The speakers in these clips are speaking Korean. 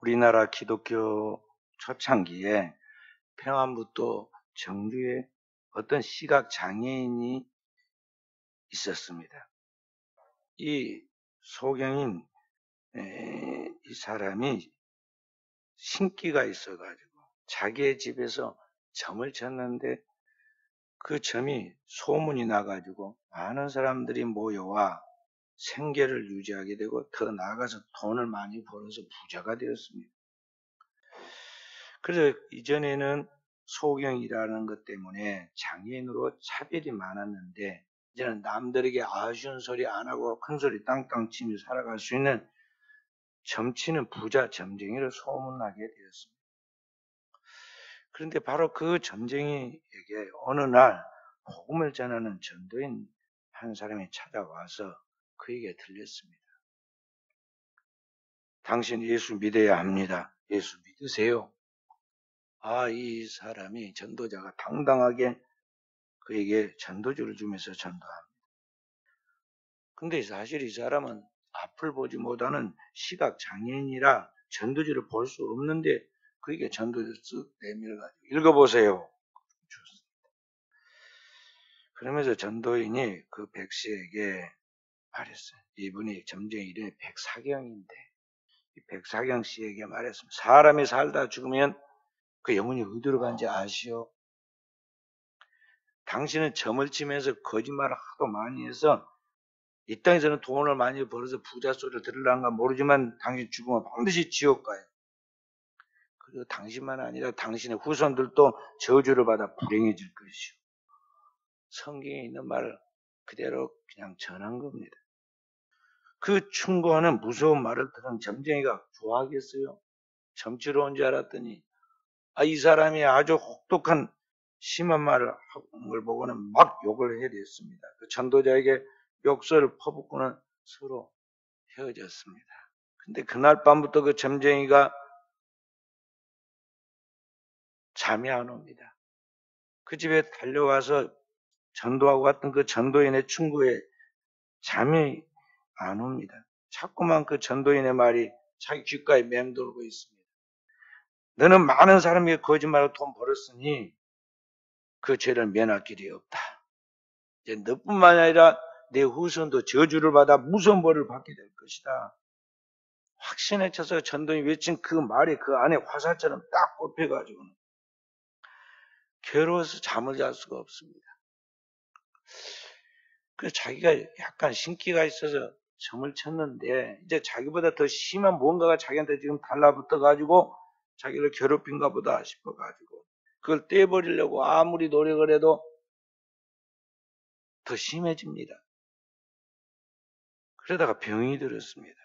우리나라 기독교 초창기에 평안북도 정주에 어떤 시각 장애인이 있었습니다. 이 소경인 이 사람이 신기가 있어가지고 자기의 집에서 점을 쳤는데 그 점이 소문이 나가지고 많은 사람들이 모여와 생계를 유지하게 되고 더 나아가서 돈을 많이 벌어서 부자가 되었습니다. 그래서 이전에는 소경이라는 것 때문에 장애인으로 차별이 많았는데 이제는 남들에게 아쉬운 소리 안 하고 큰 소리 땅땅 치며 살아갈 수 있는 점치는 부자 점쟁이로 소문나게 되었습니다. 그런데 바로 그 점쟁이에게 어느 날 복음을 전하는 전도인 한 사람이 찾아와서 그에게 들렸습니다. 당신 예수 믿어야 합니다. 예수 믿으세요. 이 사람이 전도자가 당당하게 그에게 전도주를 주면서 전도합니다. 근데 사실 이 사람은 앞을 보지 못하는 시각 장애인이라 전도주를 볼 수 없는데 그에게 전도주를 쓱 내밀어가지고 읽어보세요. 그러면서 전도인이 그 백씨에게 말했어요. 이분이 점쟁이 이름이 백사경인데 이 백사경 씨에게 말했습니다. 사람이 살다 죽으면 그 영혼이 어디로 간지 아시오? 당신은 점을 치면서 거짓말을 하도 많이 해서 이 땅에서는 돈을 많이 벌어서 부자 소리를 들으려는가 모르지만 당신 죽으면 반드시 지옥 가요. 그리고 당신만 아니라 당신의 후손들도 저주를 받아 불행해질 것이요. 성경에 있는 말을 그대로 그냥 전한 겁니다. 그 충고하는 무서운 말을 들은 점쟁이가 좋아하겠어요? 점치러 온 줄 알았더니 이 사람이 아주 혹독한 심한 말을 하는 걸 보고는 막 욕을 해댔습니다. 그 전도자에게 욕설을 퍼붓고는 서로 헤어졌습니다. 근데 그날 밤부터 그 점쟁이가 잠이 안 옵니다. 그 집에 달려와서 전도하고 갔던 그 전도인의 충고에 잠이 안 옵니다. 자꾸만 그 전도인의 말이 자기 귓가에 맴돌고 있습니다. 너는 많은 사람에게 거짓말로 돈 벌었으니 그 죄를 면할 길이 없다. 이제 너뿐만 아니라 내 후손도 저주를 받아 무서운 벌을 받게 될 것이다. 확신에 차서 전도인이 외친 그 말이 그 안에 화살처럼 딱 꼽혀가지고는 괴로워서 잠을 잘 수가 없습니다. 그래서 자기가 약간 신기가 있어서 점을 쳤는데 이제 자기보다 더 심한 무언가가 자기한테 지금 달라붙어가지고 자기를 괴롭힌가 보다 싶어가지고 그걸 떼버리려고 아무리 노력을 해도 더 심해집니다. 그러다가 병이 들었습니다.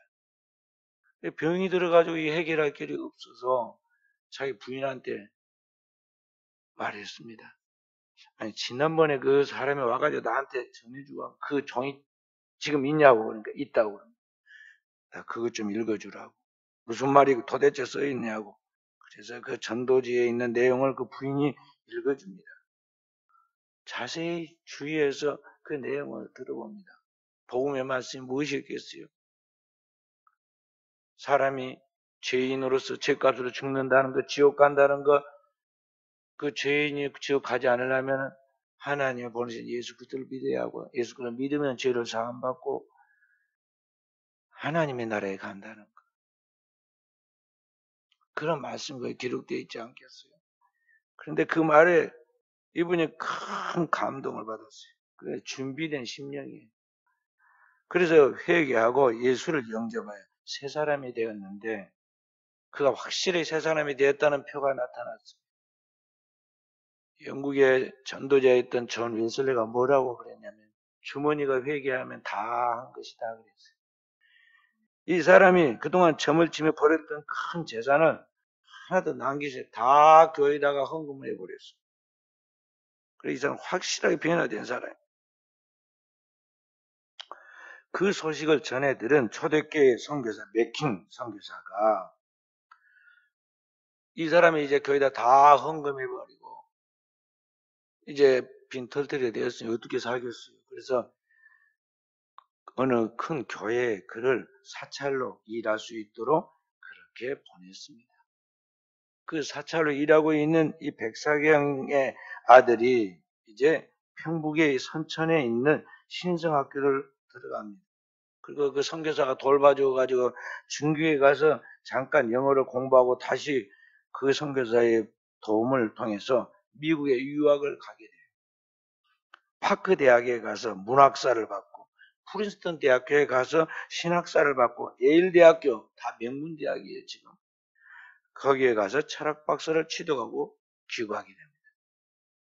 병이 들어가지고 이 해결할 길이 없어서 자기 부인한테 말했습니다. 아니, 지난번에 그 사람이 와가지고 나한테 전해주고 그 종이 지금 있냐고 그러니까 있다고 그럽니다. 나 그것 좀 읽어주라고. 무슨 말이 도대체 써있냐고. 그래서 그 전도지에 있는 내용을 그 부인이 읽어줍니다. 자세히 주의해서 그 내용을 들어봅니다. 복음의 말씀이 무엇이겠어요? 사람이 죄인으로서 죄값으로 죽는다는 것, 지옥 간다는 것, 그 죄인이 지옥 가지 않으려면 하나님의 보내신 예수 그리스도를 믿어야 하고 예수 그리스도를 믿으면 죄를 사함받고 하나님의 나라에 간다는 것. 그런 말씀이 기록되어 있지 않겠어요? 그런데 그 말에 이분이 큰 감동을 받았어요. 그게 준비된 심령이에요. 그래서 회개하고 예수를 영접하여 새 사람이 되었는데 그가 확실히 새 사람이 되었다는 표가 나타났습니다. 영국의 전도자였던 존 윈슬레가 뭐라고 그랬냐면 주머니가 회개하면 다 한 것이다 그랬어요. 이 사람이 그동안 점을 치며 버렸던 큰 재산을 하나도 남기지 다 교회에다가 헌금을 해버렸어요. 그래서 이 사람 확실하게 변화된 사람이에요. 그 소식을 전해들은 초대교회 선교사 맥킹 선교사가 이 사람이 이제 교회에다 다 헌금해버리고 이제 빈털터리가 되었으니 어떻게 살겠어요. 그래서 어느 큰 교회에 그를 사찰로 일할 수 있도록 그를 그렇게 보냈습니다. 그 사찰로 일하고 있는 이 백사경의 아들이 이제 평북의 선천에 있는 신성학교를 들어갑니다. 그리고 그 선교사가 돌봐줘가지고 중교에 가서 잠깐 영어를 공부하고 다시 그 선교사의 도움을 통해서 미국에 유학을 가게 돼요. 파크 대학에 가서 문학사를 받고 프린스턴 대학교에 가서 신학사를 받고 예일 대학교 다 명문 대학이에요 지금. 거기에 가서 철학 박사를 취득하고 귀국하게 됩니다.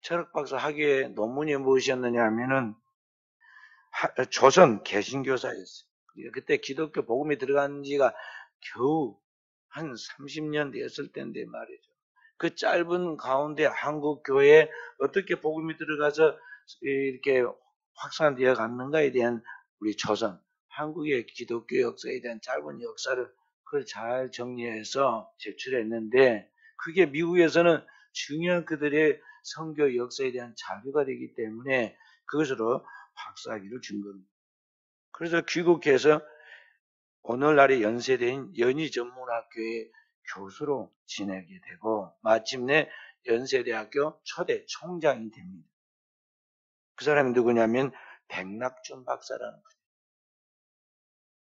철학 박사 학위의 논문이 무엇이었느냐 하면은 조선 개신교사였어요. 그때 기독교 복음이 들어간 지가 겨우 한 30년 됐을 때인데 말이죠. 그 짧은 가운데 한국 교회에 어떻게 복음이 들어가서 이렇게 확산되어 갔는가에 대한 우리 조선, 한국의 기독교 역사에 대한 짧은 역사를 그걸 잘 정리해서 제출했는데 그게 미국에서는 중요한 그들의 선교 역사에 대한 자료가 되기 때문에 그것으로 박사학위를 준 겁니다. 그래서 귀국해서 오늘날의 연세대인 연희전문학교의 교수로 지내게 되고 마침내 연세대학교 초대 총장이 됩니다. 그 사람이 누구냐면 백낙준 박사라는 거예요.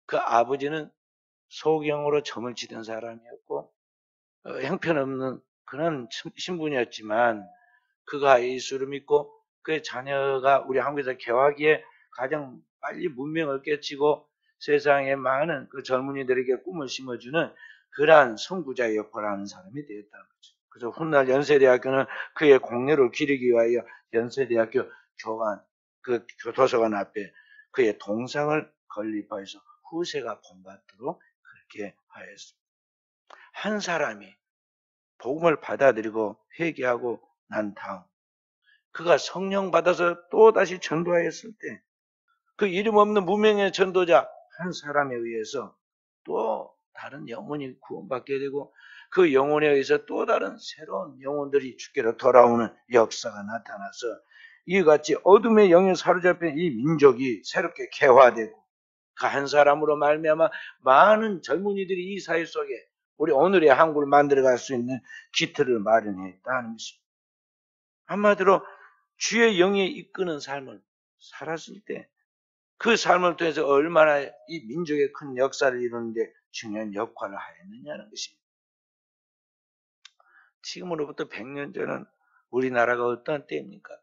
그 아버지는 소경으로 점을 치던 사람이었고 형편없는 그런 신분이었지만 그가 예수를 믿고 그의 자녀가 우리 한국에서 개화기에 가장 빨리 문명을 깨치고 세상에 많은 그 젊은이들에게 꿈을 심어주는 그러한 선구자의 역할을 하는 사람이 되었다는 거죠. 그래서 훗날 연세대학교는 그의 공로를 기리기 위하여 연세대학교 교관, 그 도서관 앞에 그의 동상을 건립하여서 후세가 본받도록 그렇게 하였습니다. 한 사람이 복음을 받아들이고 회개하고 난 다음 그가 성령 받아서 또다시 전도하였을 때 그 이름 없는 무명의 전도자 한 사람에 의해서 또 다른 영혼이 구원받게 되고 그 영혼에 의해서 또 다른 새로운 영혼들이 주께로 돌아오는 역사가 나타나서 이같이 어둠의 영에 사로잡힌 이 민족이 새롭게 개화되고 그 한 사람으로 말미암아 많은 젊은이들이 이 사회 속에 우리 오늘의 한국을 만들어갈 수 있는 기틀을 마련했다는 것입니다. 한마디로 주의 영이 이끄는 삶을 살았을 때 그 삶을 통해서 얼마나 이 민족의 큰 역사를 이루는데 중요한 역할을 하였느냐는 것입니다. 지금으로부터 100년 전은 우리나라가 어떤 때입니까?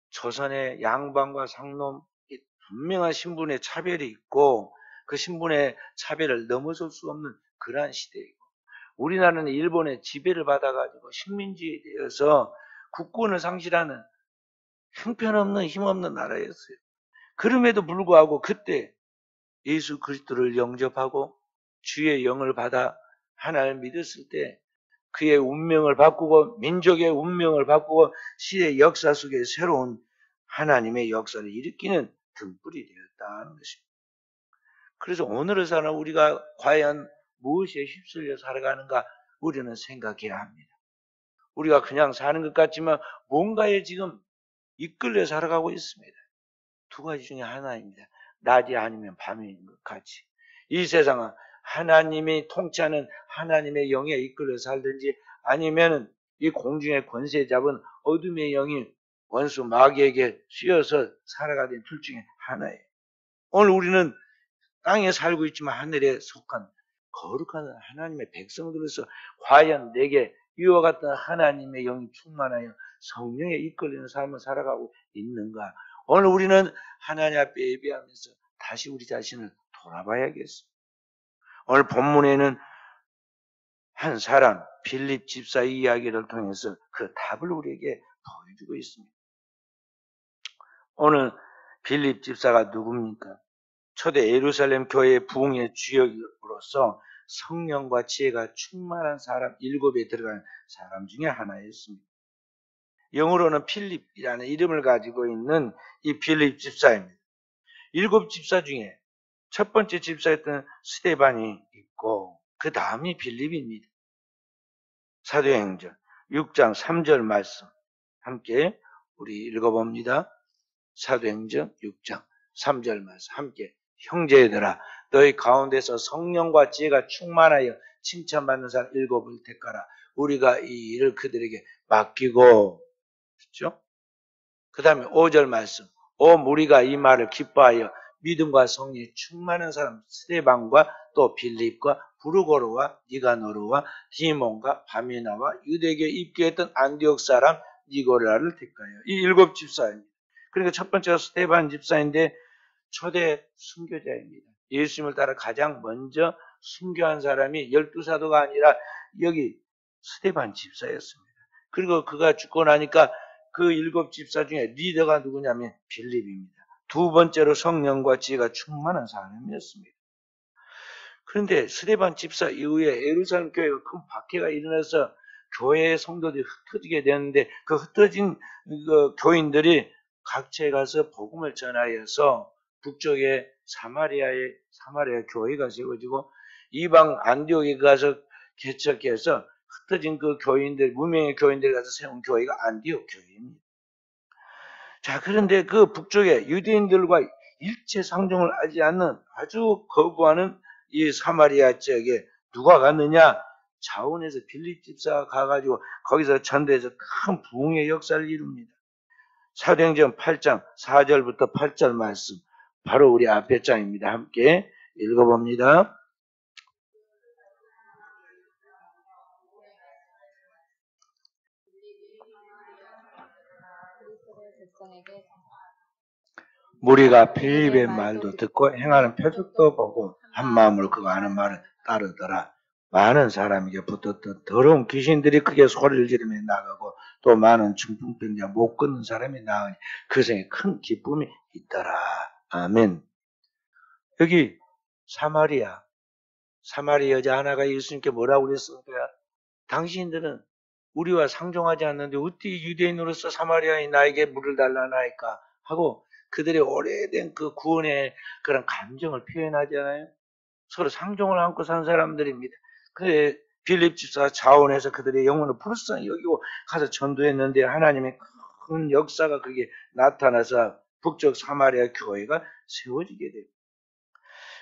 조선의 양반과 상놈 분명한 신분의 차별이 있고 그 신분의 차별을 넘어설 수 없는 그러한 시대이고 우리나라는 일본의 지배를 받아가지고 식민지에 되어서 국권을 상실하는 형편없는 힘없는 나라였어요. 그럼에도 불구하고 그때 예수 그리스도를 영접하고 주의 영을 받아 하나님을 믿었을 때 그의 운명을 바꾸고 민족의 운명을 바꾸고 시의 역사 속에 새로운 하나님의 역사를 일으키는 등불이 되었다는 것입니다. 그래서 오늘을 사는 우리가 과연 무엇에 휩쓸려 살아가는가 우리는 생각해야 합니다. 우리가 그냥 사는 것 같지만 뭔가에 지금 이끌려 살아가고 있습니다. 두 가지 중에 하나입니다. 낮이 아니면 밤인 것 같이. 이 세상은 하나님이 통치하는 하나님의 영에 이끌려 살든지 아니면 이 공중의 권세 잡은 어둠의 영이 원수 마귀에게 씌어서 살아가는 둘 중에 하나예요. 오늘 우리는 땅에 살고 있지만 하늘에 속한 거룩한 하나님의 백성들로서 과연 내게 이와 같은 하나님의 영이 충만하여 성령에 이끌리는 삶을 살아가고 있는가? 오늘 우리는 하나님 앞에 예배하면서 다시 우리 자신을 돌아봐야겠습니다. 오늘 본문에는 한 사람 빌립 집사의 이야기를 통해서 그 답을 우리에게 보여주고 있습니다. 오늘 빌립 집사가 누굽니까? 초대 예루살렘 교회의 부흥의 주역으로서 성령과 지혜가 충만한 사람 7에 들어간 사람 중에 하나였습니다. 영어로는 필립이라는 이름을 가지고 있는 이 빌립 집사입니다. 7 집사 중에 첫 번째 집사였던 스데반이 있고 그 다음이 빌립입니다. 사도행전 6장 3절 말씀 함께 우리 읽어봅니다. 사도행전 6장 3절 말씀 함께 형제들아 너희 가운데서 성령과 지혜가 충만하여 칭찬받는 사람 7을 택하라. 우리가 이 일을 그들에게 맡기고, 그렇죠? 그 다음에 5절 말씀. 오 무리가 이 말을 기뻐하여 믿음과 성령이 충만한 사람 스데반과 또 빌립과 부르고로와 니가노르와 디몬과 바미나와 유대교에 입교했던 안디옥 사람 니고라를 택하여. 이 7 집사입니다. 그러니까 첫 번째가 스데반 집사인데 초대 순교자입니다. 예수님을 따라 가장 먼저 순교한 사람이 12사도가 아니라 여기 스데반 집사였습니다. 그리고 그가 죽고 나니까 그 7 집사 중에 리더가 누구냐면 빌립입니다. 두 번째로 성령과 지혜가 충만한 사람이었습니다. 그런데 스데반 집사 이후에 예루살렘 교회가 큰 박해가 일어나서 교회의 성도들이 흩어지게 되었는데 그 흩어진 그 교인들이 각처에 가서 복음을 전하여서 북쪽에 사마리아 교회가 세워지고 이방 안디옥에 가서 개척해서 흩어진 그 교인들, 무명의 교인들이 가서 세운 교회가 안디옥 교회입니다. 자, 그런데 그 북쪽에 유대인들과 일체 상종을 하지 않는 아주 거부하는 이 사마리아 지역에 누가 갔느냐? 자원에서 빌립 집사가 가가지고 거기서 전도해서 큰 부흥의 역사를 이룹니다. 사도행전 8장 4절부터 8절 말씀, 바로 우리 앞에 장입니다. 함께 읽어봅니다. 무리가 빌립의 말도 듣고 행하는 표적도 보고 한 마음으로 그가 하는 말을 따르더라. 많은 사람에게 붙었던 더러운 귀신들이 크게 소리를 지르며 나가고 또 많은 중풍병자 못 걷는 사람이 나으니 그 생에 큰 기쁨이 있더라. 아멘. 여기 사마리아 여자 하나가 예수님께 뭐라고 그랬습니까? 당신들은 우리와 상종하지 않는데 어떻게 유대인으로서 사마리아인 나에게 물을 달라나이까 하고 그들의 오래된 그 구원의 그런 감정을 표현하잖아요. 서로 상종을 안고 산 사람들입니다. 그래 빌립 집사가 자원해서 그들의 영혼을 불쌍히 여기고 가서 전도했는데 하나님의 큰 역사가 그게 나타나서 북쪽 사마리아 교회가 세워지게 돼요.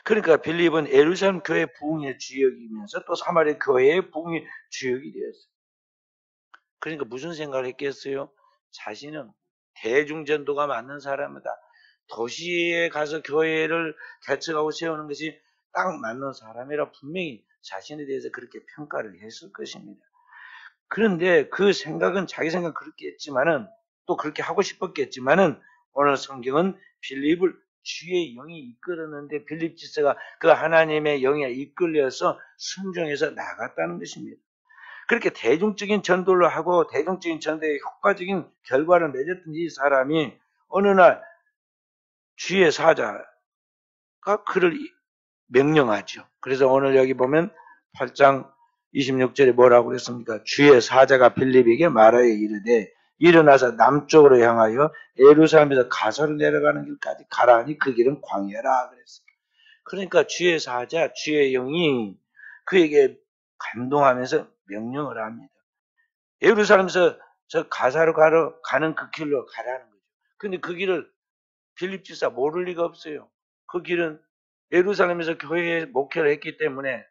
그러니까 빌립은 예루살렘 교회 부흥의 주역이면서 또 사마리아 교회의 부흥의 주역이 되었어요. 그러니까 무슨 생각을 했겠어요? 자신은 대중전도가 맞는 사람이다. 도시에 가서 교회를 개척하고 세우는 것이 딱 맞는 사람이라 분명히 자신에 대해서 그렇게 평가를 했을 것입니다. 그런데 그 생각은 자기 생각 그렇게 했지만은 또 그렇게 하고 싶었겠지만은 오늘 성경은 빌립을 주의 영이 이끌었는데 빌립 지사가 그 하나님의 영에 이끌려서 순종해서 나갔다는 것입니다. 그렇게 대중적인 전도를 하고 대중적인 전도에 효과적인 결과를 맺었던 이 사람이 어느 날 주의 사자가 그를 명령하죠. 그래서 오늘 여기 보면 8장 26절에 뭐라고 그랬습니까? 주의 사자가 빌립에게 말하여 이르되 일어나서 남쪽으로 향하여 예루살렘에서 가서로 내려가는 길까지 가라니 그 길은 광야라 그랬습니다. 그러니까 주의 사자, 주의 영이 그에게 감동하면서 명령을 합니다. 예루살렘에서 저 가사로 가는 그 길로 가라는 거죠. 근데 그 길을 빌립 지사 모를 리가 없어요. 그 길은 예루살렘에서 교회에 목회를 했기 때문에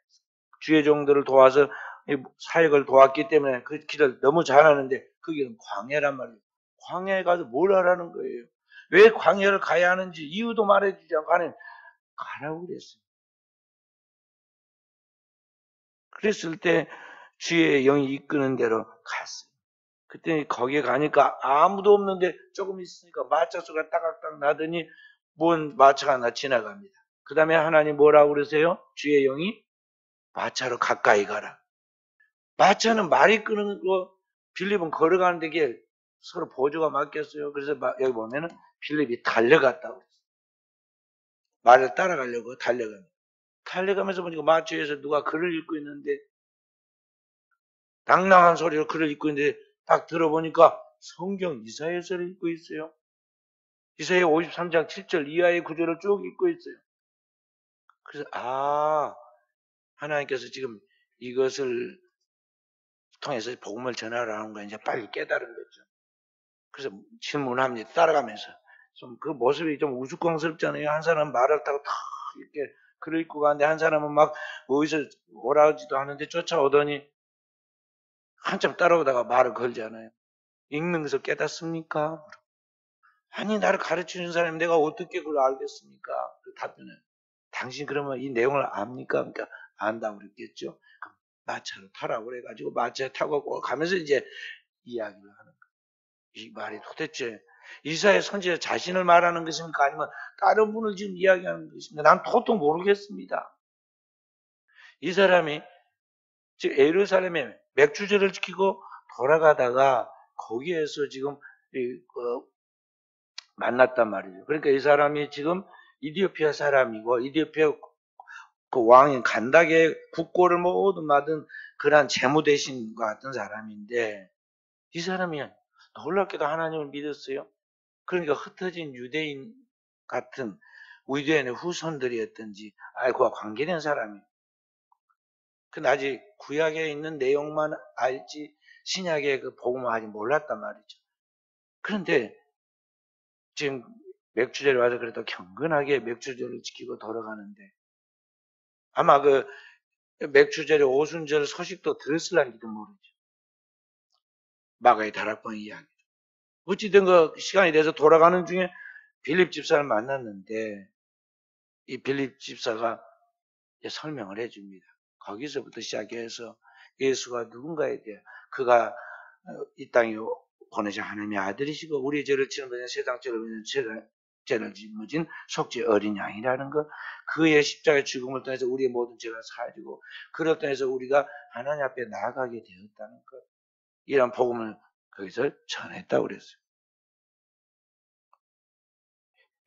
주의 종들을 도와서 사역을 도왔기 때문에 그 길을 너무 잘 아는데 그 길은 광야란 말이에요. 광야에 가서 뭘 하라는 거예요. 왜 광야를 가야 하는지 이유도 말해주지 않고 하나님 가라고 그랬어요. 그랬을 때 주의 영이 이끄는 대로 갔어요. 그때 거기에 가니까 아무도 없는데 조금 있으니까 마차 소리가 따각따각 나더니 뭔 마차가 하나 지나갑니다. 그 다음에 하나님 뭐라고 그러세요? 주의 영이 마차로 가까이 가라. 마차는 말이 끄는 거, 빌립은 걸어가는 데게 서로 보조가 맡겼어요. 그래서 여기 보면은 빌립이 달려갔다고 그랬어요. 말을 따라가려고 달려가면서 보니까 마차에서 누가 글을 읽고 있는데 낭낭한 소리로 글을 읽고 있는데 딱 들어보니까 성경 이사야서를 읽고 있어요. 이사야 53장 7절 이하의 구절을 쭉 읽고 있어요. 그래서 하나님께서 지금 이것을 통해서 복음을 전하라는 거 이제 빨리 깨달은 거죠. 그래서 질문합니다. 따라가면서 좀 그 모습이 좀 우스꽝스럽잖아요. 한 사람 말을 타고 탁 이렇게 글을 읽고 가는데 한 사람은 막 어디서 오라지도 하는데 쫓아오더니 한참 따라오다가 말을 걸잖아요. 읽는 것을 깨닫습니까? 아니, 나를 가르치는 사람이 내가 어떻게 그걸 알겠습니까? 그 답변은, 당신 그러면 이 내용을 압니까? 그러니까 안다고 그랬겠죠. 그럼 마차로 타라고 그래가지고 마차에 타고 가면서 이제 이야기를 하는 거예요. 이 말이 도대체 이사야 선지자 자신을 말하는 것입니까? 아니면 다른 분을 지금 이야기하는 것입니까? 난 도통 모르겠습니다. 이 사람이 즉 예루살렘에 맥주제를 지키고 돌아가다가 거기에서 지금 만났단 말이죠. 그러니까 이 사람이 지금 이디오피아 사람이고 이디오피아 그 왕인 간닥의 국고를 모두 받은 그러한 재무 대신과 같은 사람인데 이 사람이 놀랍게도 하나님을 믿었어요. 그러니까 흩어진 유대인 같은 유대인의 후손들이었던지 그와 관계된 사람이에요. 근데 아직 구약에 있는 내용만 알지 신약의 그 복음을 아직 몰랐단 말이죠. 그런데 지금 맥주제를 와서 그래도 경건하게 맥주제를 지키고 돌아가는데 아마 그 맥주제의 오순절 소식도 들었을란지도 모르죠. 마가의 다락방 이야기. 어찌든 그 시간이 돼서 돌아가는 중에 빌립 집사를 만났는데 이 빌립 집사가 설명을 해줍니다. 거기서부터 시작해서 예수가 누군가에 대해 그가 이 땅에 보내신 하나님의 아들이시고 우리 죄를 치는 것은 세상 죄를 죄를 짊어진 속죄 어린 양이라는 것, 그의 십자가의 죽음을 통해서 우리의 모든 죄가 사해지고 그를 통해서 우리가 하나님 앞에 나아가게 되었다는 것, 이런 복음을 거기서 전했다고 그랬어요.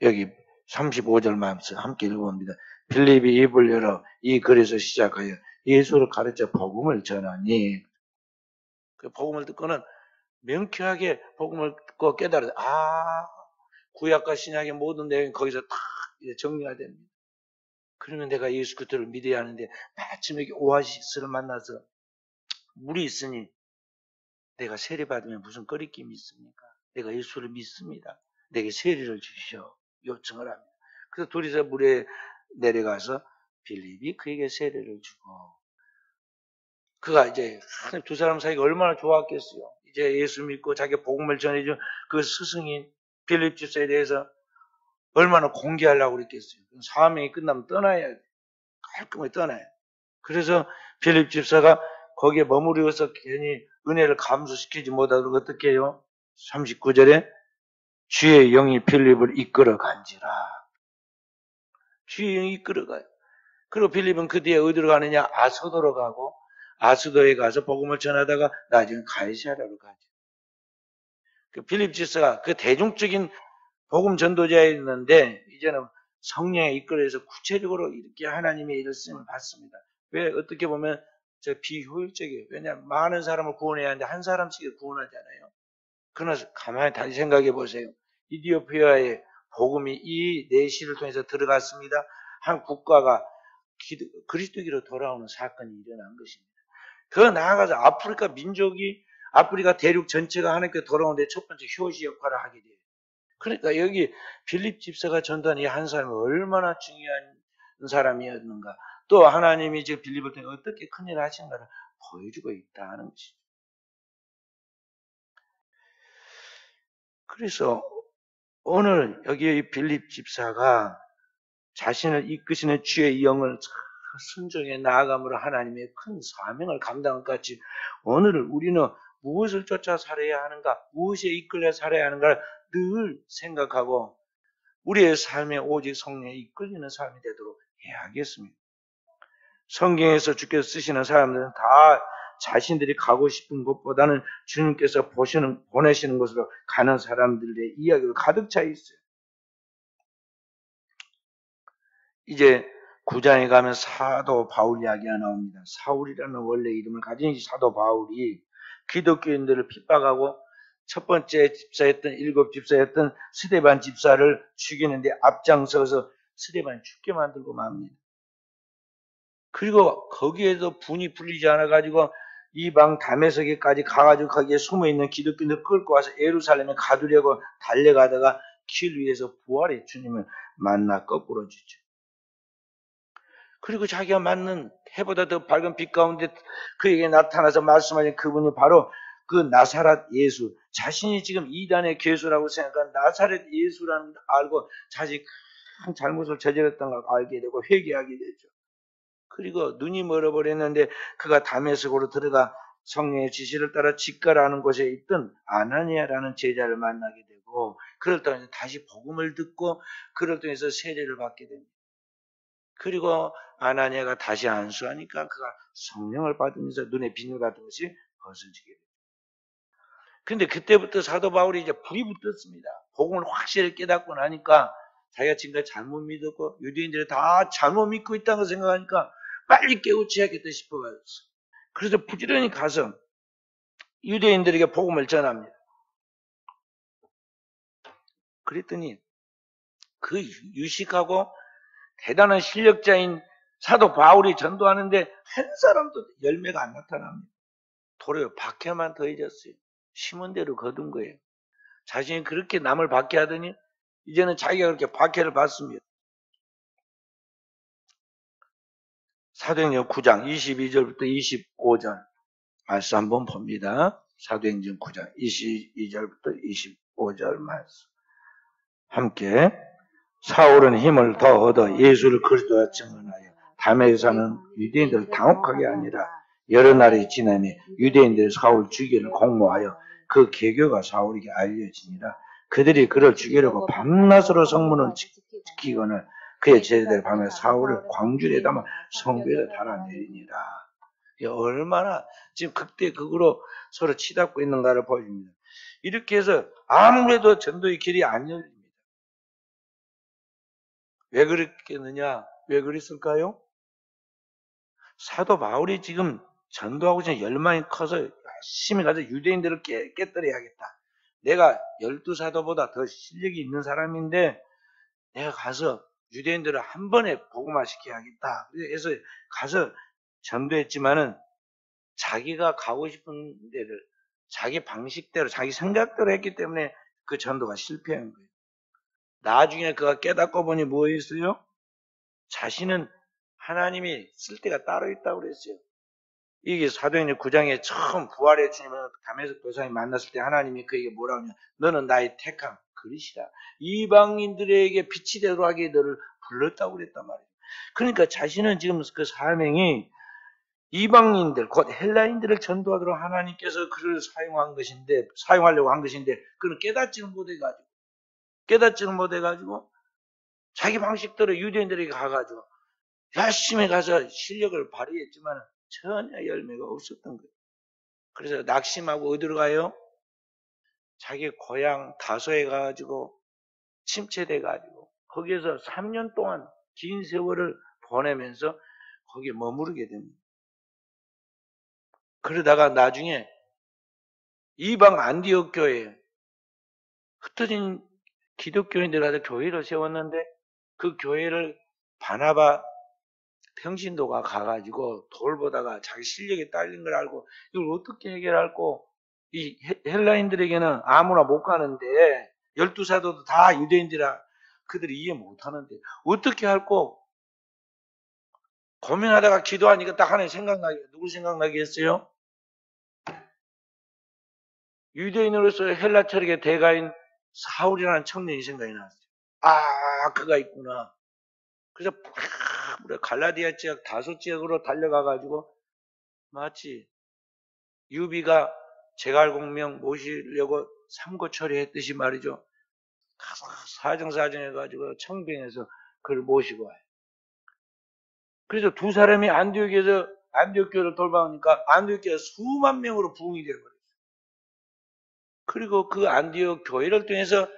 여기 35절 말씀 함께 읽어봅니다. 빌립이 입을 열어 이 글에서 시작하여 예수를 가르쳐 복음을 전하니, 그 복음을 듣고는 명쾌하게 복음을 듣고 깨달아, 구약과 신약의 모든 내용이 거기서 다 정리가 됩니다. 그러면 내가 예수 그리스도를 믿어야 하는데 마침 여기 오아시스를 만나서 물이 있으니 내가 세례 받으면 무슨 꺼리낌이 있습니까? 내가 예수를 믿습니다. 내게 세례를 주시오. 요청을 합니다. 그래서 둘이서 물에 내려가서 빌립이 그에게 세례를 주고, 그가 이제 두 사람 사이가 얼마나 좋았겠어요. 이제 예수 믿고 자기 복음을 전해준 그 스승인 빌립 집사에 대해서 얼마나 공개하려고 그랬겠어요. 사명이 끝나면 떠나야 돼. 깔끔하게 떠나요. 그래서 빌립 집사가 거기에 머무르어서 괜히 은혜를 감소시키지 못하도록 어떻게 해요? 39절에 주의 영이 빌립을 이끌어 간지라. 주의 영이 이끌어가요. 그리고 빌립은 그 뒤에 어디로 가느냐? 아소도로 가고, 아소도에 가서 복음을 전하다가 나중에 가이사랴로 가죠. 그 빌립 집사가 그 대중적인 복음 전도자였는데 이제는 성령에 이끌어서 구체적으로 이렇게 하나님의 일을 쓰임을 받습니다. 왜? 어떻게 보면 비효율적이에요. 왜냐하면 많은 사람을 구원해야 하는데 한 사람씩 구원하잖아요. 그러나 가만히 다시 생각해 보세요. 이디오피아의 복음이 이 내시를 통해서 들어갔습니다. 한 국가가 그리스도기로 돌아오는 사건이 일어난 것입니다. 그 나아가서 아프리카 민족이, 아프리카 대륙 전체가 하나님께 돌아오는데 첫 번째 효시 역할을 하게 돼요. 그러니까 여기 빌립 집사가 전도한 이 한 사람이 얼마나 중요한 사람이었는가, 또 하나님이 지금 빌립을 통해 어떻게 큰일을 하신가를 보여주고 있다는 것이죠. 그래서 오늘 여기 빌립 집사가 자신을 이끄시는 주의 영을 순종해 나아감으로 하나님의 큰 사명을 감당할 것 같이 오늘을 우리는 무엇을 쫓아 살아야 하는가, 무엇에 이끌려 살아야 하는가를 늘 생각하고 우리의 삶에 오직 성령에 이끌리는 삶이 되도록 해야겠습니다. 성경에서 주께서 쓰시는 사람들은 다 자신들이 가고 싶은 곳보다는 주님께서 보내시는 곳으로 가는 사람들의 이야기로 가득 차 있어요. 이제 9장에 가면 사도 바울 이야기가 나옵니다. 사울이라는 원래 이름을 가진 사도 바울이 기독교인들을 핍박하고 첫 번째 집사였던, 일곱 집사였던 스데반 집사를 죽이는데 앞장서서 스데반을 죽게 만들고 맙니다. 그리고 거기에도 분이 풀리지 않아가지고 이방 다메섹에까지 가가지고 거기에 숨어있는 기독교인들 끌고 와서 예루살렘에 가두려고 달려가다가 길 위에서 부활의 주님을 만나 거꾸로 주죠. 그리고 자기가 맞는 해보다 더 밝은 빛 가운데 그에게 나타나서 말씀하신 그분이 바로 그 나사렛 예수, 자신이 지금 이단의 괴수라고 생각한 나사렛 예수라는 걸 알고 자신이 큰 잘못을 저질렀다는 걸 알게 되고 회개하게 되죠. 그리고 눈이 멀어버렸는데 그가 다메섹으로 들어가 성령의 지시를 따라 직가라는 곳에 있던 아나니아라는 제자를 만나게 되고, 그를 통해서 다시 복음을 듣고 그를 통해서 세례를 받게 됩니다. 그리고 아나니아가 다시 안수하니까 그가 성령을 받으면서 눈에 비늘 같은 것이 벗어지게 됩니다. 근데 그때부터 사도 바울이 이제 불이 붙었습니다. 복음을 확실히 깨닫고 나니까 자기가 지금까지 잘못 믿었고 유대인들이 다 잘못 믿고 있다는 걸 생각하니까 빨리 깨우쳐야겠다 싶어가지고, 그래서 부지런히 가서 유대인들에게 복음을 전합니다. 그랬더니 그 유식하고 대단한 실력자인 사도 바울이 전도하는데 한 사람도 열매가 안 나타납니다. 도리어 박해만 더해졌어요. 심은 대로 거둔 거예요. 자신이 그렇게 남을 박해하더니 이제는 자기가 그렇게 박해를 받습니다. 사도행전 9장 22절부터 25절 말씀 한번 봅니다. 사도행전 9장 22절부터 25절 말씀 함께. 사울은 힘을 더 얻어 예수를 그리스도라 증언하여 담에서 사는 유대인들을 당혹하게 아니라 여러 날이 지나며 유대인들이 사울 죽이를 공모하여 그 계교가 사울에게 알려지니라. 그들이 그를 죽이려고 밤낮으로 성문을 지키거늘 그의 제자들이 밤에 사울을 광주리에 담아 성벽에 달아내리니라. 얼마나 지금 극대극으로 서로 치닫고 있는가를 보여줍니다. 이렇게 해서 아무래도 전도의 길이 안 열립니다. 왜 그랬겠느냐? 왜 그랬을까요? 사도 바울이 지금 전도하고 있는 열망이 커서 열심히 가서 유대인들을 깨뜨려야겠다. 내가 12사도보다 더 실력이 있는 사람인데 내가 가서 유대인들을 한 번에 복음화시켜야겠다. 그래서 가서 전도했지만은 자기가 가고 싶은 데를 자기 방식대로 자기 생각대로 했기 때문에 그 전도가 실패한 거예요. 나중에 그가 깨닫고 보니 뭐였어요? 자신은 하나님이 쓸 때가 따로 있다고 그랬어요. 이게 사도행전 9장에 처음 부활의 주님을 담에색 도사님 만났을 때 하나님이 그에게 뭐라고 하냐? 너는 나의 택한 그릇이다. 이방인들에게 빛이 되도록 하기에 너를 불렀다고 그랬단 말이에요. 그러니까 자신은 지금 그 사명이 이방인들, 곧 헬라인들을 전도하도록 하나님께서 그를 사용하려고 한 것인데, 그는 깨닫지는 못해가지고, 자기 방식대로 유대인들에게 가가지고, 열심히 가서 실력을 발휘했지만 전혀 열매가 없었던 거예요. 그래서 낙심하고 어디로 가요? 자기 고향 다소에 가가지고 침체돼가지고 거기에서 3년 동안 긴 세월을 보내면서 거기에 머무르게 됩니다. 그러다가 나중에 이방 안디옥 교회에 흩어진 기독교인들 가서 교회를 세웠는데 그 교회를 바나바 평신도가 가가지고 돌보다가 자기 실력이 딸린 걸 알고 이걸 어떻게 해결할고, 이 헬라인들에게는 아무나 못 가는데 12사도도 다 유대인들이라 그들이 이해 못 하는데 어떻게 할고 고민하다가 기도하니까 딱 하나 누구 생각나게 했어요? 유대인으로서 헬라 철학의 대가인 사울이라는 청년이 생각이 났어요. 아, 그가 있구나. 그래서 갈라디아 지역 다소 지역으로 달려가가지고 마치 유비가 제갈공명 모시려고 삼고 처리했듯이 말이죠. 사정사정해가지고 청빙해서 그를 모시고 와요. 그래서 두 사람이 안디옥 교회를 돌봐오니까 안디옥 교회가 수만 명으로 부흥이 되어버렸어요. 그리고 그 안디옥 교회를 통해서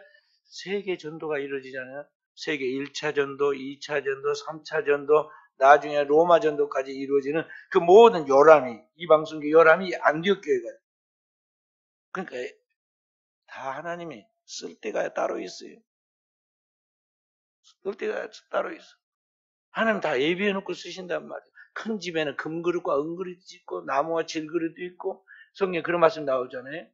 세계 전도가 이루어지잖아요. 세계 1차 전도, 2차 전도, 3차 전도, 나중에 로마 전도까지 이루어지는 그 모든 요람이, 이방선교 요람이 안디옥 교회가. 그러니까 다 하나님이 쓸 때가 따로 있어요. 쓸 때가 따로 있어. 하나님 다 예비해 놓고 쓰신단 말이에요. 큰 집에는 금그릇과 은그릇이 있고 나무와 질그릇도 있고, 성경에 그런 말씀 나오잖아요.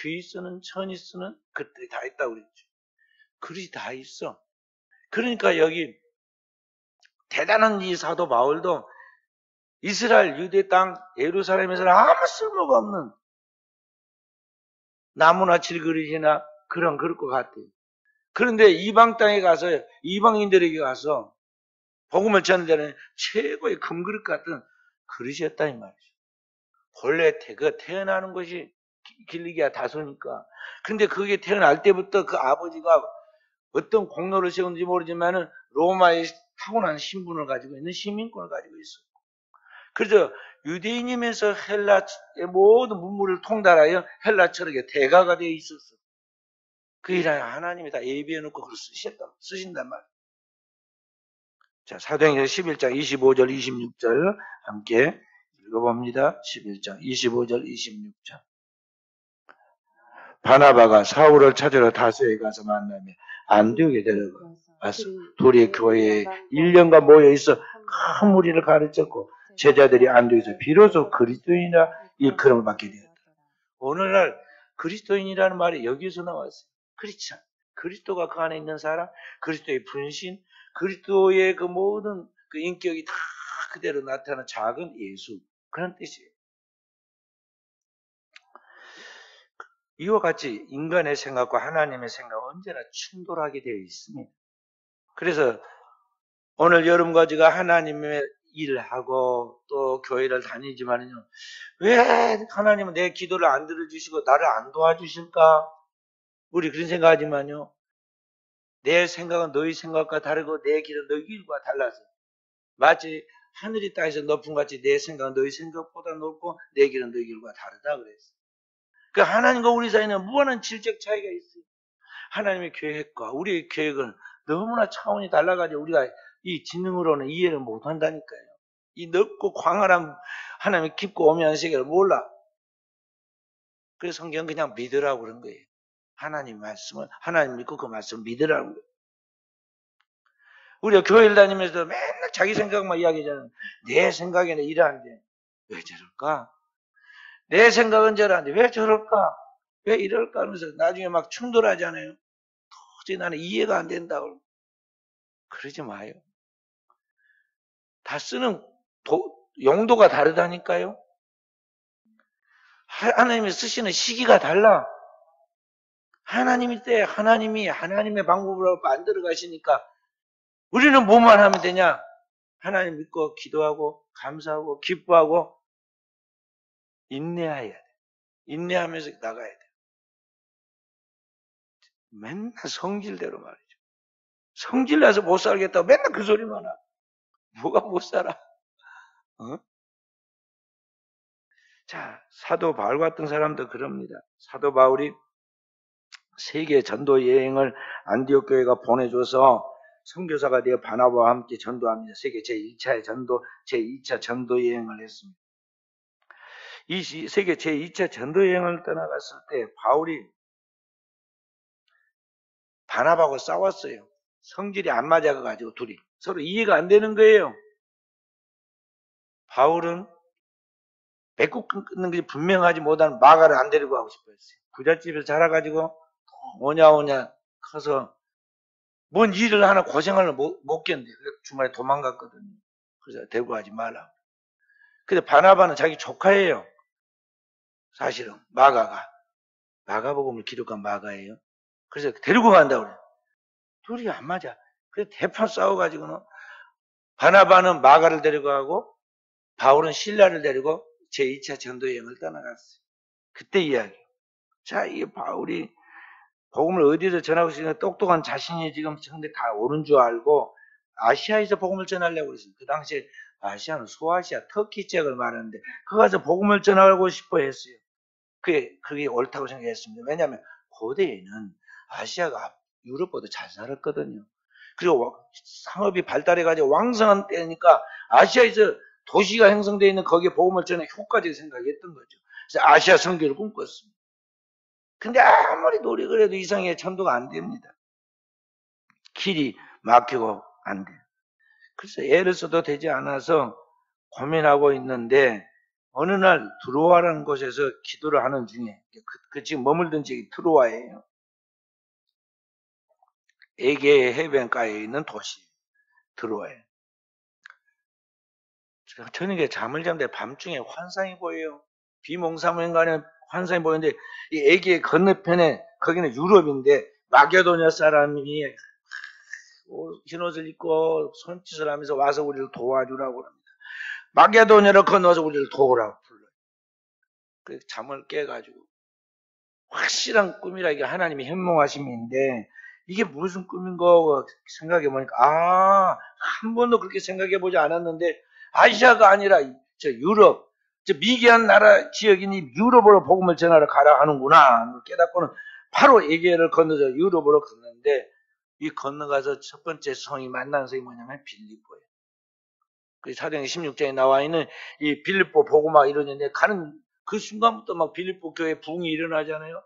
귀 쓰는 천이 쓰는 그릇들이 다 있다고 그랬죠. 그릇이 다 있어. 그러니까 여기 대단한 이 사도 바울도 이스라엘 유대 땅 예루살렘에서는 아무 쓸모가 없는 나무나 질그릇이나 그럴 것 같아요. 그런데 이방 땅에 가서 이방인들에게 가서 복음을 전하는 데는 최고의 금그릇 같은 그릇이었다 이 말이죠. 본래 태어나는 것이 길리기야 다소니까. 근데 그게 태어날 때부터 그 아버지가 어떤 공로를 세웠는지 모르지만은 로마의 타고난 신분을 가지고 있는 시민권을 가지고 있어. 그래서 유대인이면서 헬라의 모든 문물을 통달하여 헬라 철학의 대가가 되어 있었어. 그 일을 하나님이 다 예비해 놓고 그걸 쓰신단 말이에요. 자, 사도행전 11장 25절 26절 함께 읽어봅니다. 11장 25절 26절. 바나바가 사울을 찾으러 다소에 가서 만나며 안디옥에 데려가서 둘이 교회에 1년간 모여 있어 큰 무리를 가르쳤고 제자들이 안디옥에서 비로소 그리스도인이라 일컬음을 받게 되었다. 오늘날 그리스도인이라는 말이 여기서 나왔어요. 크리스찬. 그리스도가 그 안에 있는 사람, 그리스도의 분신, 그리스도의 그 모든 그 인격이 다 그대로 나타나는 작은 예수. 그런 뜻이에요. 이와 같이 인간의 생각과 하나님의 생각은 언제나 충돌하게 되어 있습니다. 그래서 오늘 여러분과 제가 하나님의 일을 하고 또 교회를 다니지만요. 왜 하나님은 내 기도를 안 들어주시고 나를 안 도와주실까? 우리 그런 생각하지만요. 내 생각은 너희 생각과 다르고 내 길은 너희 길과 달라서 마치 하늘이 땅에서 높은 같이 내 생각은 너희 생각보다 높고 내 길은 너희 길과 다르다 그랬어요. 그 하나님과 우리 사이에는 무한한 질적 차이가 있어요. 하나님의 계획과 우리의 계획은 너무나 차원이 달라가지고 우리가 이 지능으로는 이해를 못한다니까요. 이 넓고 광활한 하나님의 깊고 오묘한 세계를 몰라. 그래서 성경은 그냥 믿으라고 그런 거예요. 하나님 말씀을 하나님 믿고 그 말씀을 믿으라는 거예요. 우리가 교회를 다니면서 맨날 자기 생각만 이야기하잖아요. 내 생각에는 이러한데 왜 저럴까? 내 생각은 저러한데 왜 저럴까? 왜 이럴까? 하면서 나중에 막 충돌하잖아요. 도저히 나는 이해가 안 된다고. 그러지 마요. 다 쓰는 용도가 다르다니까요. 하나님이 쓰시는 시기가 달라. 하나님이 때 하나님이 하나님의 방법으로 만들어 가시니까 우리는 뭐만 하면 되냐? 하나님 믿고 기도하고 감사하고 기뻐하고 인내해야 돼. 인내하면서 나가야 돼. 맨날 성질대로 말이죠. 성질나서 못 살겠다고 맨날 그 소리만 하고. 뭐가 못 살아? 어? 자, 사도 바울 같은 사람도 그럽니다. 사도 바울이 세계 전도 여행을 안디옥 교회가 보내줘서 선교사가 되어 바나바와 함께 전도합니다. 세계 제1차 전도, 제2차 전도 여행을 했습니다. 이 세계 제2차 전도 여행을 떠나갔을 때 바울이 바나바하고 싸웠어요. 성질이 안 맞아가지고 둘이 서로 이해가 안 되는 거예요. 바울은 배꼽 끊는 게 분명하지 못한 마가를 안 데리고 가고 싶어 했어요. 부잣집에서 자라가지고 오냐 커서 뭔 일을 하나 고생을 못 견뎌. 그래서 주말에 도망갔거든요. 그래서 데리고 가지 말라. 근데 바나바는 자기 조카예요. 사실은 마가복음을 기록한 마가예요. 그래서 데리고 간다고 그래요. 둘이 안 맞아. 그래서 대판 싸워가지고는 바나바는 마가를 데리고 가고 바울은 실라를 데리고 제2차 전도 여행을 떠나갔어요. 그때 이야기. 자, 이 바울이 복음을 어디서 전하고 있으니까 똑똑한 자신이 지금 상대 다 옳은 줄 알고 아시아에서 복음을 전하려고 그랬어요. 그 당시에 아시아는 소아시아, 터키 지역을 말하는데 그 가서 복음을 전하고 싶어 했어요. 그게 옳다고 생각했습니다. 왜냐하면 고대에는 아시아가 유럽보다 잘 살았거든요. 그리고 상업이 발달해가지고 왕성한 때니까 아시아에서 도시가 형성되어 있는 거기에 복음을 전해 효과적으로 생각했던 거죠. 그래서 아시아 선교를 꿈꿨습니다. 근데 아무리 노력을 해도 이상하게 전도가 안 됩니다. 길이 막히고 안 돼요. 그래서 애를 써도 되지 않아서 고민하고 있는데 어느 날 트로아라는 곳에서 기도를 하는 중에 그 지금 머물던 지역이 트로아예요. 에게 해변가에 있는 도시 트로아예요. 저녁에 잠을 자는데 밤중에 환상이 보여요. 비몽사몽간에 환상이 보이는데 이 애기의 건너편에 거기는 유럽인데 마게도냐 사람이 흰 옷을 입고 손짓을 하면서 와서 우리를 도와주라고 합니다. 마게도냐를 건너서 우리를 도우라고 불러요. 그래서 잠을 깨가지고 확실한 꿈이라 이게 하나님이 현몽하심인데 이게 무슨 꿈인가 생각해 보니까 한 번도 그렇게 생각해 보지 않았는데 아시아가 아니라 저 유럽, 저 미개한 나라 지역이니 유럽으로 복음을 전하러 가라 하는구나 깨닫고는 바로 에게를 건너서 유럽으로 건너는데 이 건너가서 첫 번째 성이 만난 성이 뭐냐면 빌립보예요. 그 사도행 16장에 나와 있는 이 빌립보 복음화 이러는데 가는 그 순간부터 막 빌립보 교회 부흥이 일어나잖아요.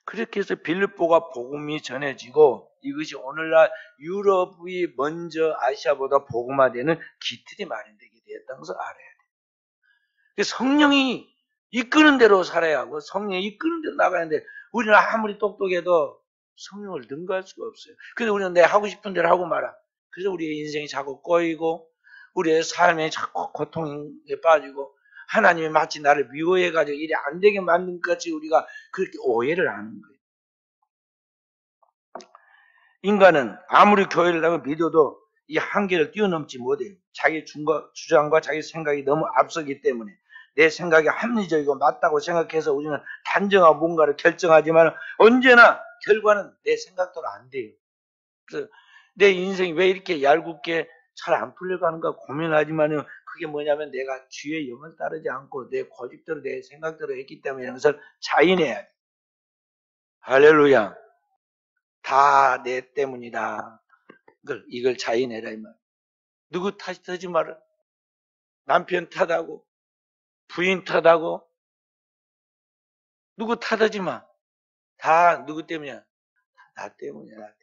그렇게 해서 빌립보가 복음이 전해지고 이것이 오늘날 유럽이 먼저 아시아보다 복음화되는 기틀이 마련되게 되었다는 것을 알아야 돼요. 성령이 이끄는 대로 살아야 하고 성령이 이끄는 대로 나가는데 우리는 아무리 똑똑해도 성령을 능가할 수가 없어요. 그래서 우리는 내 하고 싶은 대로 하고 말아. 그래서 우리의 인생이 자꾸 꼬이고 우리의 삶에 자꾸 고통에 빠지고 하나님이 마치 나를 미워해가지고 일이 안 되게 만든 것 같이 우리가 그렇게 오해를 하는 거예요. 인간은 아무리 교회를 나가 믿어도 이 한계를 뛰어넘지 못해요. 자기 주장과 자기 생각이 너무 앞서기 때문에 내 생각이 합리적이고 맞다고 생각해서 우리는 단정하고 뭔가를 결정하지만 언제나 결과는 내 생각대로 안 돼요. 그래서 내 인생이 왜 이렇게 얄궂게 잘 안 풀려가는가 고민하지만은 그게 뭐냐면 내가 주의 영을 따르지 않고 내 고집대로 내 생각대로 했기 때문에 이런 것을 자인해야 돼. 할렐루야. 다 내 때문이다. 이걸 자인해라 이 말. 누구 탓하지 마라. 남편 탓하고 부인 탓하고 누구 탓하지 마. 다 누구 때문이야? 나 때문이야. 나 때문에.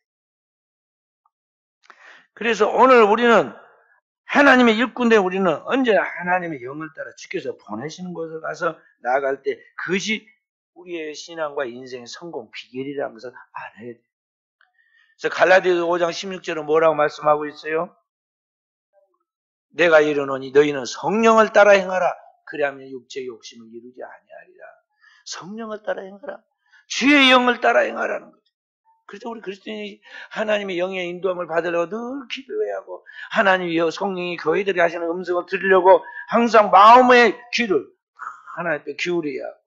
그래서 오늘 우리는 하나님의 일꾼데 우리는 언제나 하나님의 영을 따라 주께서 보내시는 곳을 가서 나아갈 때 그것이 우리의 신앙과 인생의 성공 비결이라는 것을 알아야 돼요. 그래서 갈라디아서 5장 16절은 뭐라고 말씀하고 있어요? 내가 이르노니 너희는 성령을 따라 행하라. 그리하면 육체의 욕심을 이루지 아니하리라. 성령을 따라 행하라. 주의 영을 따라 행하라는 거죠. 그래서 우리 그리스도인이 하나님의 영의 인도함을 받으려고 늘 기도해야 하고 하나님의 성령이 교회들이 하시는 음성을 들으려고 항상 마음의 귀를 하나님께 기울여야 하고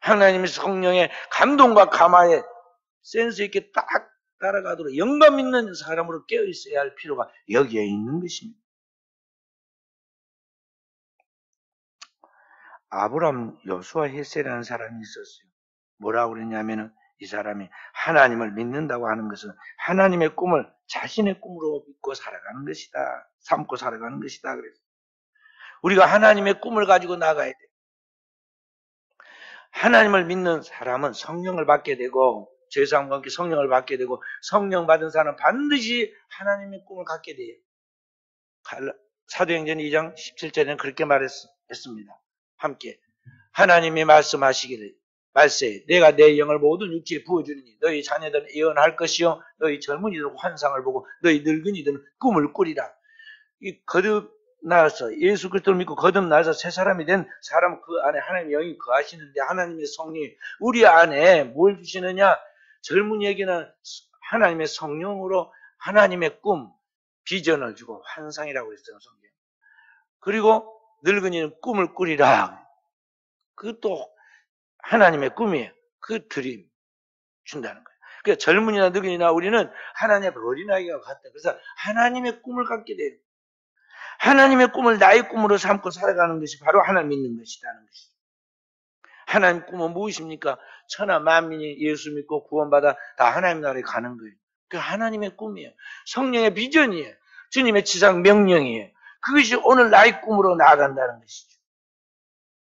하나님의 성령의 감동과 감화에 센스 있게 딱 따라가도록 영감 있는 사람으로 깨어 있어야 할 필요가 여기에 있는 것입니다. 아브람 여수아 헤세라는 사람이 있었어요. 뭐라고 그랬냐면은 이 사람이 하나님을 믿는다고 하는 것은 하나님의 꿈을 자신의 꿈으로 믿고 살아가는 것이다. 삼고 살아가는 것이다. 그래서 우리가 하나님의 꿈을 가지고 나가야 돼. 하나님을 믿는 사람은 성령을 받게 되고 죄사함과 함께 성령을 받게 되고 성령 받은 사람은 반드시 하나님의 꿈을 갖게 돼요. 사도행전 2장 17절에는 그렇게 말했습니다. 함께 하나님이 말씀하시기를 말세 내가 내 영을 모든 육체에 부어주리니 너희 자녀들은 예언할 것이요 너희 젊은이들은 환상을 보고 너희 늙은이들은 꿈을 꾸리라. 이 거듭나서 예수 그리스도를 믿고 거듭나서 새 사람이 된 사람은 그 안에 하나님의 영이 거하시는데 하나님의 성령이 우리 안에 뭘 주시느냐? 젊은이에게는 하나님의 성령으로 하나님의 꿈, 비전을 주고 환상이라고 했어요. 성경. 그리고 늙은이는 꿈을 꾸리라. 그것도 하나님의 꿈이에요. 그 드림 준다는 거예요. 그러니까 젊은이나 늙은이나 우리는 하나님의 어린아이가 같다. 그래서 하나님의 꿈을 갖게 돼요. 하나님의 꿈을 나의 꿈으로 삼고 살아가는 것이 바로 하나님 믿는 것이라는 것이죠. 하나님 꿈은 무엇입니까? 천하 만민이 예수 믿고 구원받아 다 하나님 나라에 가는 거예요. 그 하나님의 꿈이에요. 성령의 비전이에요. 주님의 지상 명령이에요. 그것이 오늘 나의 꿈으로 나아간다는 것이죠.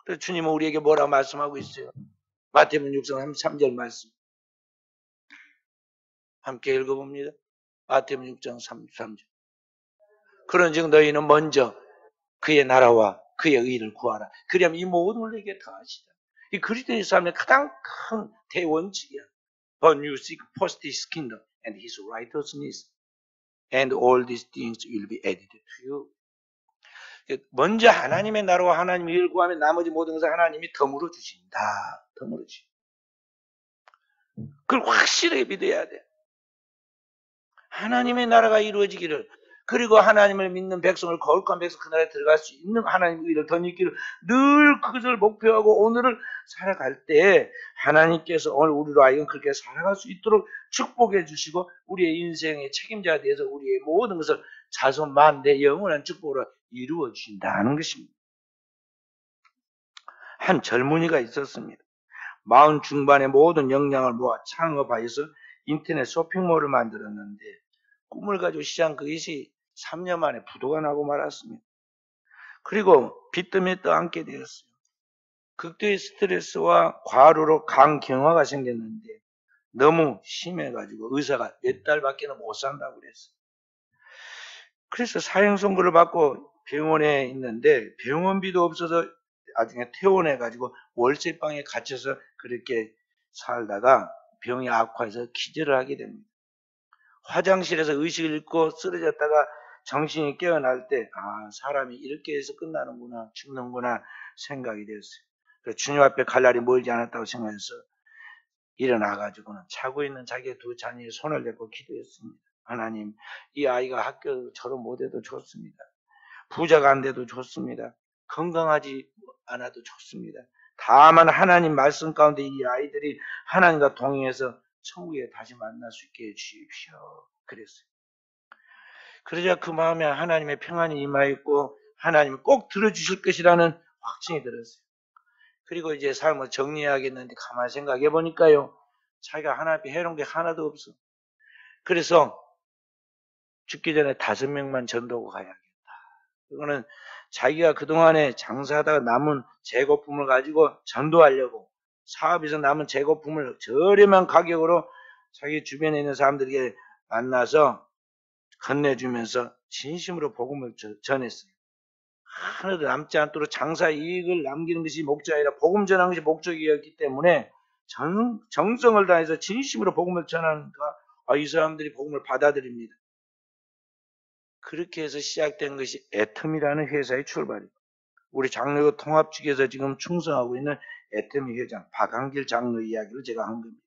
그래서 주님은 우리에게 뭐라고 말씀하고 있어요? 마태복음 6장 3절 말씀. 함께 읽어봅니다. 마태복음 6장 3절. 그런즉 너희는 먼저 그의 나라와 그의 의를 구하라. 그리하면 이 모든 걸 내게 더하시라. 이 그리스도의 삶의 가장 큰 대원칙이야. But you seek first his kingdom and his righteousness. And all these things will be added to you. 먼저 하나님의 나라와 하나님의 일을 구하면 나머지 모든 것을 하나님이 덤으로 주신다. 덤으로 주신다. 그걸 확실하게 믿어야 돼. 하나님의 나라가 이루어지기를, 그리고 하나님을 믿는 백성을, 거룩한 백성 그 나라에 들어갈 수 있는 하나님의 일을 덧입기를 늘 그것을 목표하고 오늘을 살아갈 때 하나님께서 오늘 우리로 하여금 그렇게 살아갈 수 있도록 축복해 주시고 우리의 인생의 책임자가 되어서 우리의 모든 것을 자손 만대 영원한 축복으로 이루어 주신다는 것입니다. 한 젊은이가 있었습니다. 40 중반의 모든 역량을 모아 창업하여서 인터넷 쇼핑몰을 만들었는데 꿈을 가지고 시작한 그것이 3년 만에 부도가 나고 말았습니다. 그리고 빚더미에 떠안게 되었어요. 극도의 스트레스와 과로로 간경화가 생겼는데 너무 심해가지고 의사가 몇 달밖에 못 산다고 그랬어요. 그래서 사형 선고를 받고 병원에 있는데 병원비도 없어서 나중에 퇴원해가지고 월세방에 갇혀서 그렇게 살다가 병이 악화해서 기절을 하게 됩니다. 화장실에서 의식을 잃고 쓰러졌다가 정신이 깨어날 때, 사람이 이렇게 해서 끝나는구나, 죽는구나 생각이 되었어요. 그래서 주님 앞에 갈 날이 멀지 않았다고 생각해서 일어나가지고는 자고 있는 자기의 두 자녀의 손을 잡고 기도했습니다. 하나님, 이 아이가 학교 졸업 못해도 좋습니다. 부자가 안 돼도 좋습니다. 건강하지 않아도 좋습니다. 다만 하나님 말씀 가운데 이 아이들이 하나님과 동행해서 천국에 다시 만날 수 있게 해주십시오. 그랬어요. 그러자 그 마음에 하나님의 평안이 임하였고 하나님이 꼭 들어주실 것이라는 확신이 들었어요. 그리고 이제 삶을 정리해야겠는데 가만히 생각해 보니까요. 자기가 하나 앞에 해놓은 게 하나도 없어. 그래서 죽기 전에 5명만 전도하고 가야겠다. 이거는 자기가 그동안에 장사하다가 남은 재고품을 가지고 전도하려고 사업에서 남은 재고품을 저렴한 가격으로 자기 주변에 있는 사람들에게 만나서 건네주면서 진심으로 복음을 전했어요. 하나도 남지 않도록 장사 이익을 남기는 것이 목적이 아니라 복음 전하는 것이 목적이었기 때문에 정성을 다해서 진심으로 복음을 전하니까 이 사람들이 복음을 받아들입니다. 그렇게 해서 시작된 것이 애텀이라는 회사의 출발입니다. 우리 장로교 통합 측에서 지금 충성하고 있는 애텀이 회장 박한길 장로 이야기를 제가 한 겁니다.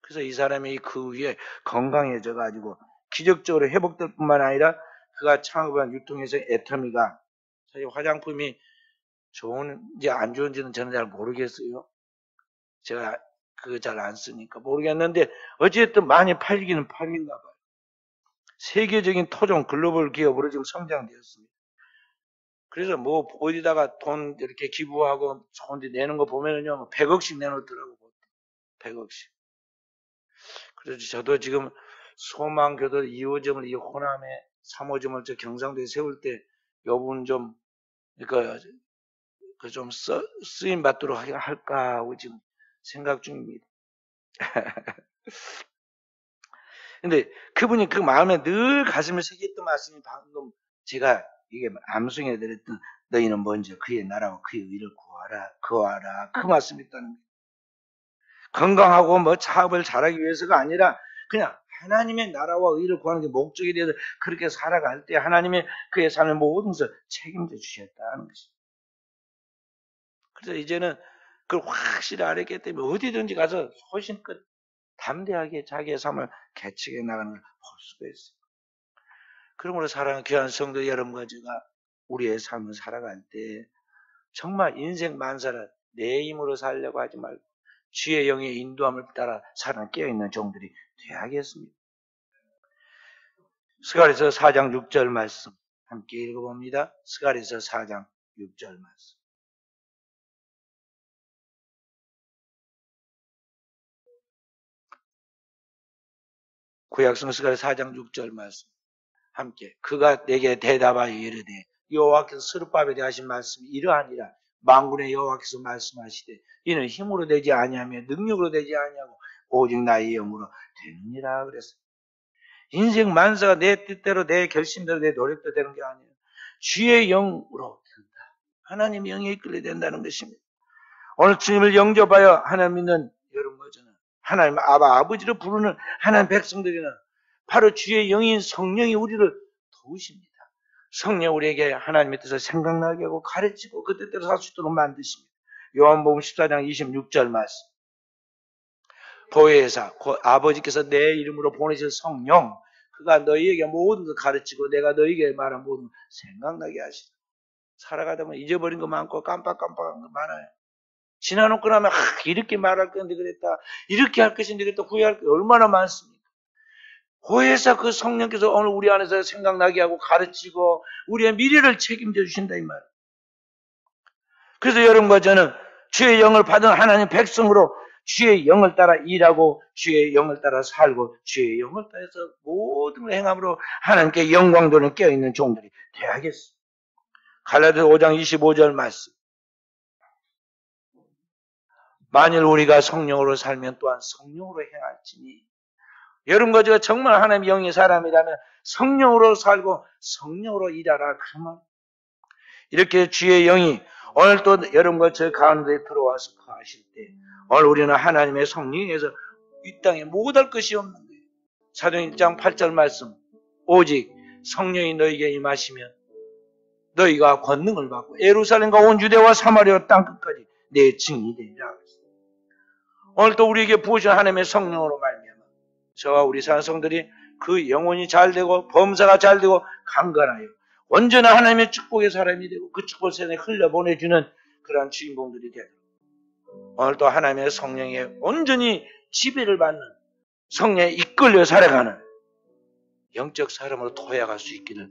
그래서 이 사람이 그 후에 건강해져 가지고 기적적으로 회복될 뿐만 아니라 그가 창업한 유통회사 애터미가 사실 화장품이 좋은지 안 좋은지는 저는 잘 모르겠어요. 제가 그거 잘 안 쓰니까 모르겠는데 어쨌든 많이 팔리기는 팔린가 봐요. 세계적인 토종 글로벌 기업으로 지금 성장되었습니다. 그래서 뭐 어디다가 돈 이렇게 기부하고 좋은 데 내는 거 보면은요 100억씩 내놓더라고. 100억씩. 그래서 저도 지금 소망교도 2호점을 이 호남에 3호점을 저 경상도에 세울 때 요분 좀 좀 쓰임 받도록 할까 하고 지금 생각 중입니다. 근데 그분이 그 마음에 늘 가슴에 새겼던 말씀이 방금 제가 이게 암송해 드렸던 너희는 먼저 그의 나라와 그의 의를 구하라 그 말씀이 있다는 거예요. 건강하고 뭐 사업을 잘하기 위해서가 아니라 그냥 하나님의 나라와 의를 구하는 게 목적이 되어서 그렇게 살아갈 때 하나님의 그의 삶의 모든 것을 책임져 주셨다는 것입니다. 그래서 이제는 그걸 확실히 알았기 때문에 어디든지 가서 소신껏 담대하게 자기의 삶을 개척해 나가는 걸 볼 수가 있어요. 그러므로 사랑하는 귀한 성도 여러분과 제가 우리의 삶을 살아갈 때 정말 인생 만사를 내 힘으로 살려고 하지 말고 주의 영의 인도함을 따라 살아 깨어있는 종들이 되어야겠습니다. 스가랴서 4장 6절 말씀 함께 읽어봅니다. 스가랴서 4장 6절 말씀. 구약성 스가랴 4장 6절 말씀 함께 그가 내게 대답하여 이르되 여호와께서 스룹바벨에 하신 말씀이 이러하니라. 만군의 여호와께서 말씀하시되 이는 힘으로 되지 아니하며 능력으로 되지 아니하고 오직 나의 영으로 되느니라 그랬어요. 인생 만사가 내 뜻대로 내 결심대로 내 노력대로 되는 게 아니에요. 주의 영으로 된다. 하나님의 영에 이끌려 된다는 것입니다. 오늘 주님을 영접하여 하나님 믿는 여러분과 저는 하나님 아버지로 부르는 하나님 백성들이는 바로 주의 영인 성령이 우리를 도우십니다. 성령 우리에게 하나님의 뜻을 생각나게 하고 가르치고 그 뜻대로 살 수 있도록 만드십니다. 요한복음 14장 26절 말씀. 보혜사, 아버지께서 내 이름으로 보내실 성령, 그가 너희에게 모든 것을 가르치고 내가 너희에게 말한 모든 것을 생각나게 하시다. 살아가다 보면 잊어버린 거 많고 깜빡깜빡한 거 많아요. 지나놓고 나면 이렇게 말할 건데 그랬다, 이렇게 할 것인데 그랬다, 후회할 게 얼마나 많습니까? 보혜사 그 성령께서 오늘 우리 안에서 생각나게 하고 가르치고 우리의 미래를 책임져 주신다 이 말. 그래서 여러분과 저는 주의 영을 받은 하나님 백성으로 주의 영을 따라 일하고 주의 영을 따라 살고 주의 영을 따라서 모든 걸 행함으로 하나님께 영광 돌리는 깨어있는 종들이 되어야겠습니다. 갈라디아서 5장 25절 말씀. 만일 우리가 성령으로 살면 또한 성령으로 행할지니. 여러분과 제가 정말 하나님의 영의 사람이라면 성령으로 살고 성령으로 일하라 그 말. 이렇게 주의 영이 오늘 또 여러분과 저 가운데 들어와서 거하실 때 오늘 우리는 하나님의 성령에서 이 땅에 못할 것이 없는 거예요. 사도행 1장 8절 말씀. 오직 성령이 너희에게 임하시면 너희가 권능을 받고 예루살렘과 온 유대와 사마리아 땅 끝까지 내 증인이 되리라. 오늘 또 우리에게 부어준 하나님의 성령으로 말미암아 저와 우리 산성들이 그 영혼이 잘 되고 범사가 잘 되고 강건하여 온전한 하나님의 축복의 사람이 되고 그 축복을 세상에 흘려보내주는 그러한 주인공들이 되고 오늘도 하나님의 성령에 온전히 지배를 받는 성령에 이끌려 살아가는 영적 사람으로 도약할 수 있기를